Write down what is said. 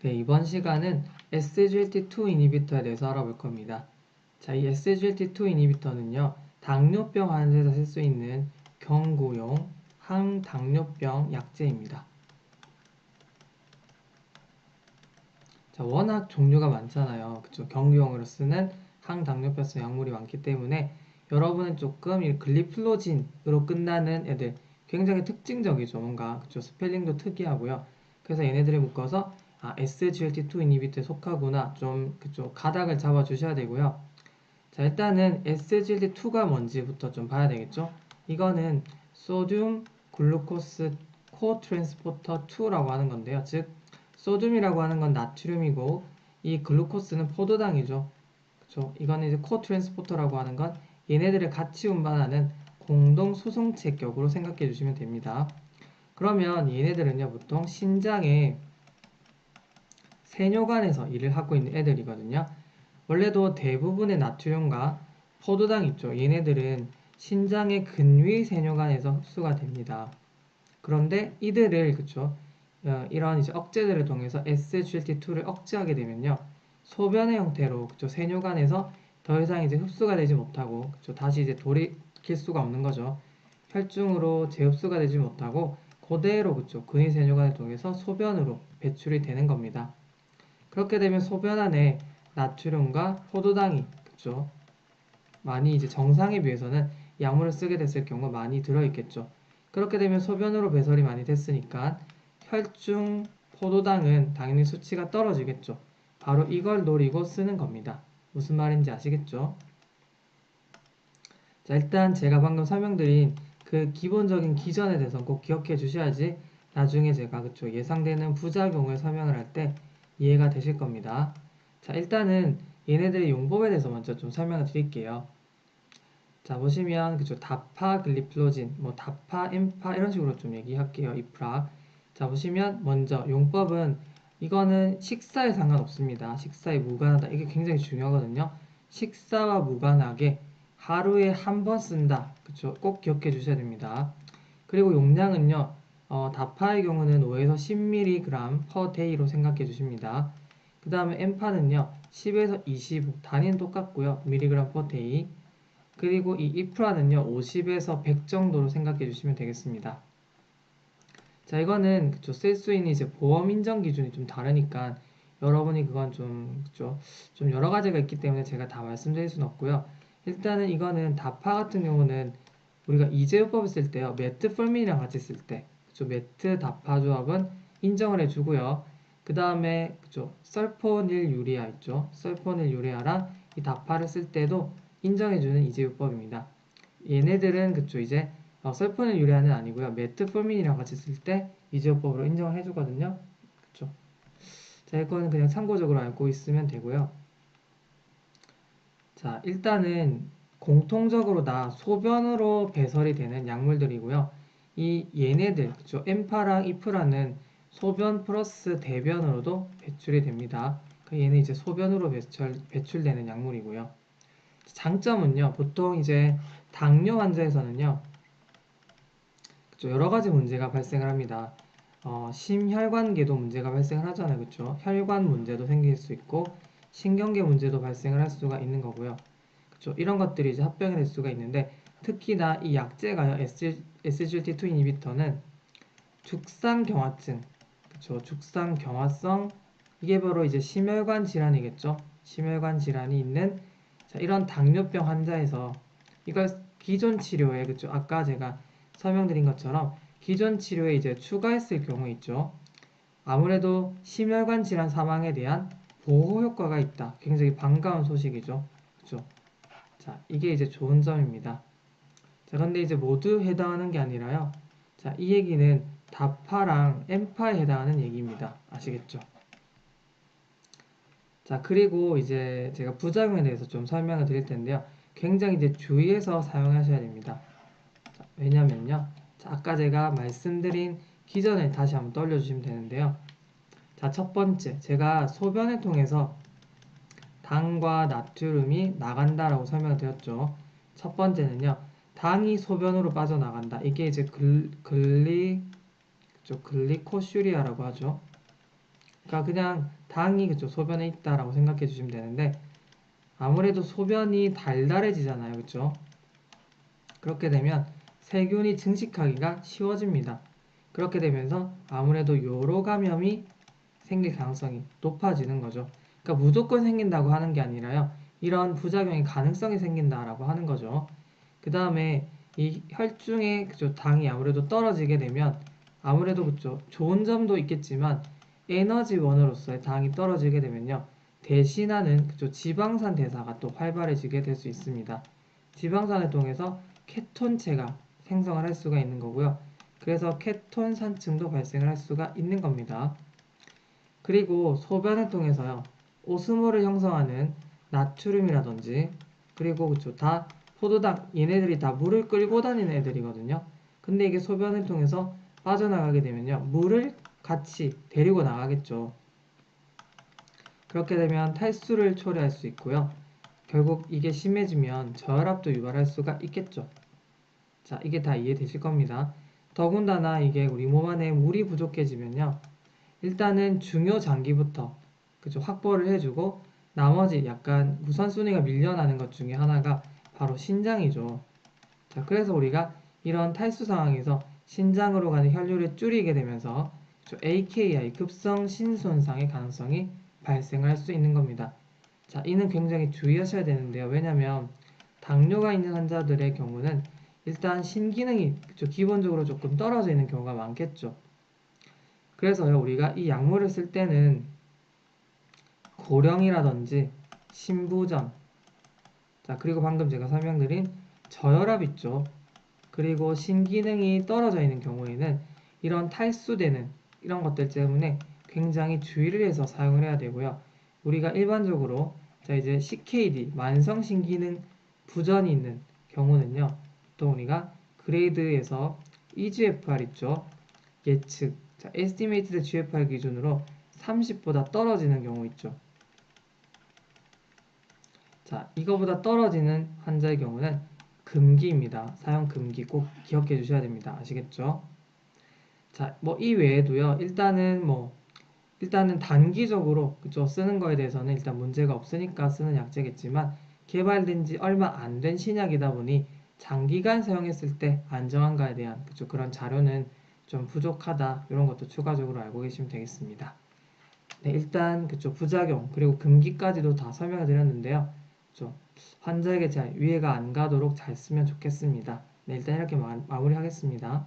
네, 이번 시간은 SGLT2 이니비터에 대해서 알아볼 겁니다. 자, 이 SGLT2 이니비터는요, 당뇨병 환자에서 쓸 수 있는 경구용 항당뇨병 약제입니다. 자, 워낙 종류가 많잖아요. 그쵸? 경구용으로 쓰는 항당뇨병성 약물이 많기 때문에 여러분은 조금 이 글리플로진으로 끝나는 애들 굉장히 특징적이죠. 뭔가 그쵸? 스펠링도 특이하고요. 그래서 얘네들을 묶어서 SGLT2 이니비터에 속하구나 좀 그쵸? 가닥을 잡아 주셔야 되고요. 자, 일단은 SGLT2가 뭔지부터 좀 봐야 되겠죠? 이거는 소듐 글루코스 코트랜스포터 2라고 하는 건데요. 즉 소듐이라고 하는 건 나트륨이고 이 글루코스는 포도당이죠. 그쵸? 이거는 이제 코트랜스포터라고 하는 건 얘네들을 같이 운반하는 공동 수송체격으로 생각해 주시면 됩니다. 그러면 얘네들은요, 보통 신장의 세뇨관에서 일을 하고 있는 애들이거든요. 원래도 대부분의 나트륨과 포도당 있죠. 얘네들은 신장의 근위 세뇨관에서 흡수가 됩니다. 그런데 이들을 그쵸? 이런 이제 억제들을 통해서 SGLT2를 억제하게 되면요. 소변의 형태로 그쵸? 세뇨관에서 더 이상 이제 흡수가 되지 못하고 그쵸? 다시 이제 돌이킬 수가 없는 거죠. 혈중으로 재흡수가 되지 못하고 그대로 그쵸? 근위 세뇨관을 통해서 소변으로 배출이 되는 겁니다. 그렇게 되면 소변 안에 나트륨과 포도당이 그쵸? 많이 이제 정상에 비해서는 약물을 쓰게 됐을 경우 많이 들어있겠죠. 그렇게 되면 소변으로 배설이 많이 됐으니까 혈중 포도당은 당연히 수치가 떨어지겠죠. 바로 이걸 노리고 쓰는 겁니다. 무슨 말인지 아시겠죠? 자, 일단 제가 방금 설명드린 그 기본적인 기전에 대해서 꼭 기억해 주셔야지 나중에 제가 그쵸 예상되는 부작용을 설명을 할 때 이해가 되실 겁니다. 자, 일단은 얘네들의 용법에 대해서 먼저 좀 설명을 드릴게요. 자, 보시면 그쵸 다파글리플로진, 뭐 다파, 엠파 이런 식으로 좀 얘기할게요. 이프라. 자, 보시면 먼저 용법은 이거는 식사에 상관없습니다. 식사에 무관하다. 이게 굉장히 중요하거든요. 식사와 무관하게 하루에 한 번 쓴다. 그쵸? 꼭 기억해 주셔야 됩니다. 그리고 용량은요. 다파의 경우는 5에서 10mg per day로 생각해 주십니다. 그 다음에 엠파는요. 10에서 25, 단위는 똑같고요. mg per day. 그리고 이 이프라는요. 50에서 100 정도로 생각해 주시면 되겠습니다. 자, 이거는 그쵸, 쓸 수 있는 이제 보험 인정 기준이 좀 다르니까 여러분이 그건 좀 그쵸, 좀 여러 가지가 있기 때문에 제가 다 말씀드릴 수는 없고요. 일단은 이거는 다파 같은 경우는 우리가 이제요법을 쓸 때요, 메트폴민이랑 같이 쓸 때, 그쵸, 메트 다파 조합은 인정을 해주고요. 그 다음에 그쵸, 설포닐 유리아 있죠, 설포닐 유리아랑 이 다파를 쓸 때도 인정해주는 이제요법입니다. 얘네들은 그쵸 이제 설포닐 유래아는 아니고요. 메트포민이랑 같이 쓸 때 이제요법으로 인정을 해주거든요. 그쵸? 자, 이거는 그냥 참고적으로 알고 있으면 되고요. 자, 일단은 공통적으로 다 소변으로 배설이 되는 약물들이고요. 이 얘네들, 그쵸? 엠파랑 이프라는 소변 플러스 대변으로도 배출이 됩니다. 얘는 이제 소변으로 배출되는 약물이고요. 장점은요, 보통 이제 당뇨 환자에서는요, 그쵸? 여러 가지 문제가 발생을 합니다. 심혈관계도 문제가 발생을 하잖아요. 그쵸? 혈관 문제도 생길 수 있고, 신경계 문제도 발생을 할 수가 있는 거고요. 그쵸? 이런 것들이 이제 합병이 될 수가 있는데, 특히나 이 약제가요, SGLT2 이니비터는 죽상경화증, 그쵸? 죽상경화성, 이게 바로 이제 심혈관 질환이겠죠? 심혈관 질환이 있는, 자, 이런 당뇨병 환자에서 이걸 기존 치료에, 그쵸? 아까 제가 설명드린 것처럼 기존 치료에 이제 추가했을 경우 있죠. 아무래도 심혈관 질환 사망에 대한 보호 효과가 있다. 굉장히 반가운 소식이죠. 그쵸? 자, 이게 이제 좋은 점입니다. 자, 근데 이제 모두 해당하는 게 아니라요. 자, 이 얘기는 다파랑 엠파에 해당하는 얘기입니다. 아시겠죠? 자, 그리고 이제 제가 부작용에 대해서 좀 설명을 드릴 텐데요. 굉장히 이제 주의해서 사용하셔야 됩니다. 자, 왜냐면요. 자, 아까 제가 말씀드린 기전을 다시 한번 떠올려주시면 되는데요. 자, 첫 번째, 제가 소변을 통해서 당과 나트륨이 나간다라고 설명을 드렸죠. 첫 번째는요, 당이 소변으로 빠져나간다. 이게 이제 글리코슈리아라고 하죠. 그러니까 그냥 당이 그쵸 소변에 있다라고 생각해 주시면 되는데 아무래도 소변이 달달해지잖아요, 그쵸? 그렇게 되면 세균이 증식하기가 쉬워집니다. 그렇게 되면서 아무래도 요로 감염이 생길 가능성이 높아지는 거죠. 그러니까 무조건 생긴다고 하는 게 아니라요. 이런 부작용의 가능성이 생긴다라고 하는 거죠. 그 다음에 이 혈중의 그죠, 당이 아무래도 떨어지게 되면 아무래도 그죠, 좋은 점도 있겠지만 에너지원으로서의 당이 떨어지게 되면요. 대신하는 그죠, 지방산 대사가 또 활발해지게 될 수 있습니다. 지방산을 통해서 케톤체가 생성을 할 수가 있는 거고요. 그래서 케톤 산증도 발생을 할 수가 있는 겁니다. 그리고 소변을 통해서요. 오스모를 형성하는 나트륨이라든지 그리고 그쵸 다 포도당 얘네들이 다 물을 끌고 다니는 애들이거든요. 근데 이게 소변을 통해서 빠져나가게 되면요. 물을 같이 데리고 나가겠죠. 그렇게 되면 탈수를 초래할 수 있고요. 결국 이게 심해지면 저혈압도 유발할 수가 있겠죠. 자, 이게 다 이해되실 겁니다. 더군다나 이게 우리 몸 안에 물이 부족해지면요. 일단은 중요 장기부터 그죠 확보를 해주고 나머지 약간 우선순위가 밀려나는 것 중에 하나가 바로 신장이죠. 자, 그래서 우리가 이런 탈수 상황에서 신장으로 가는 혈류를 줄이게 되면서 AKI 급성 신손상의 가능성이 발생할 수 있는 겁니다. 자, 이는 굉장히 주의하셔야 되는데요. 왜냐하면 당뇨가 있는 환자들의 경우는 일단 신기능이 기본적으로 조금 떨어져 있는 경우가 많겠죠. 그래서요, 우리가 이 약물을 쓸 때는 고령이라든지 신부전, 자, 그리고 방금 제가 설명드린 저혈압 있죠. 그리고 신기능이 떨어져 있는 경우에는 이런 탈수되는 이런 것들 때문에 굉장히 주의를 해서 사용을 해야 되고요. 우리가 일반적으로 자 이제 CKD, 만성 신기능 부전이 있는 경우는요. 또 우리가 그레이드에서 EGFR 있죠. 예측, 자, Estimated GFR 기준으로 30보다 떨어지는 경우 있죠. 자, 이거보다 떨어지는 환자의 경우는 금기입니다. 사용 금기 꼭 기억해 주셔야 됩니다. 아시겠죠? 자, 뭐 이 외에도요. 일단은 단기적으로 그쵸 쓰는 거에 대해서는 일단 문제가 없으니까 쓰는 약제겠지만 개발된 지 얼마 안 된 신약이다 보니 장기간 사용했을 때 안정한가에 대한 그쵸 그런 자료는 좀 부족하다 이런 것도 추가적으로 알고 계시면 되겠습니다. 네, 일단 그쵸 부작용 그리고 금기까지도 다 설명을 드렸는데요. 그쵸 환자에게 잘 이해가 안 가도록 잘 쓰면 좋겠습니다. 네, 일단 이렇게 마무리하겠습니다.